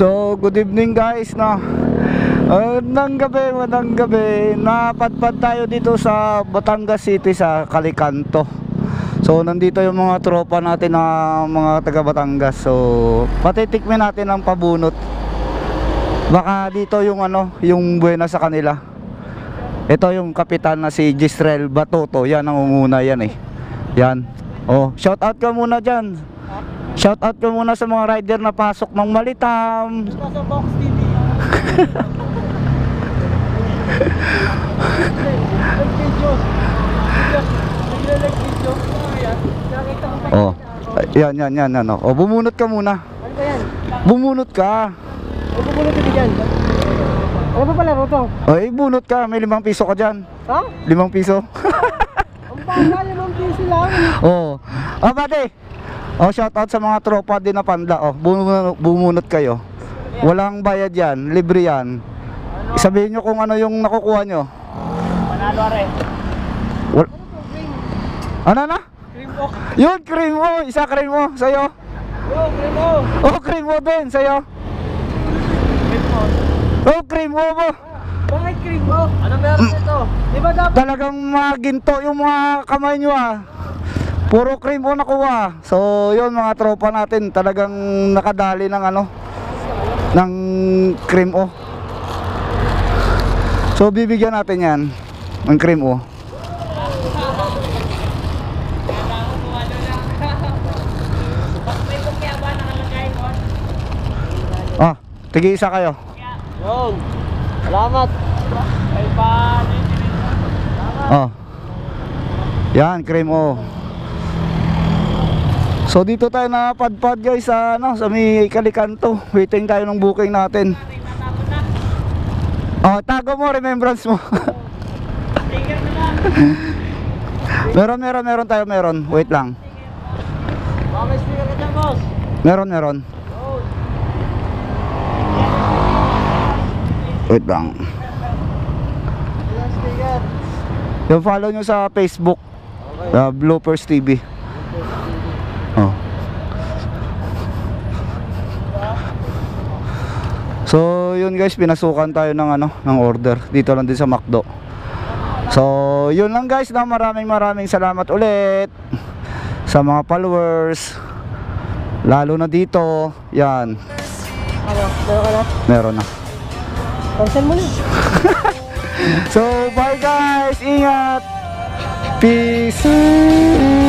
So, good evening guys na. Magandang gabi. Napadpad tayo dito sa Batangas City sa Calicanto. So, nandito yung mga tropa natin na mga taga Batangas. So, patitikmin natin ang pabunot. Baka dito yung yung buena sa kanila. Ito yung kapitan na si Gisrel Batoto. Yan ang umuna yan eh. Yan. Oh, shout out ka muna dyan. Shout out ko muna sa mga rider na pasok ng Malitam. Sa Box TV. Oh, yan. Oh, bumunot ka muna. Ano ba yan? Bumunot ka. Bumunot ka dyan. Ano ba pala roto? Oh, bunot ka. May 5 piso ka dyan. Ha? 5 piso. Ang baka 5 piso lang. Oh. Oh, pati. Oh, shout out sa mga tropa din na panda. Oh, bumunot kayo. Walang bayad yan, libre yan. Sabihin nyo kung ano yung nakukuha nyo. Manalo are. Ano na? Cream mo. Yun, cream mo. Isa cream mo, sa'yo. Oh, cream mo. Oh, cream mo din, sa'yo. Cream mo. Oh, cream mo mo. Bakit cream mo? Ano meron ito? Di ba dapat? Talagang maginto yung mga kamay nyo ah. Puro cream mo nakuha. So, yun mga tropa natin, talagang nakadali ng ng cream o. So, bibigyan natin yan ng cream o. Ah, tig-isa kayo. Yun. Salamat. Ay pa. Oh. Yan, cream o. So dito tayo napadpad guys sa sa may Calicanto. Waiting tayo ng booking natin. Oh, tago mo, remembrance mo. meron tayo, meron. Wait lang. Baka may speaker ka dyan, boss. Meron. Wait lang. Ilang speaker? Yung follow nyo sa Facebook, Bloopers TV. Oh. So yun guys, pinasukan tayo ng ng order dito lang din sa McDo. So yun lang guys, na maraming salamat ulit sa mga followers, lalo na dito. Yan. Meron ka na? Meron na. Cancel mo na. So bye guys, ingat. Peace.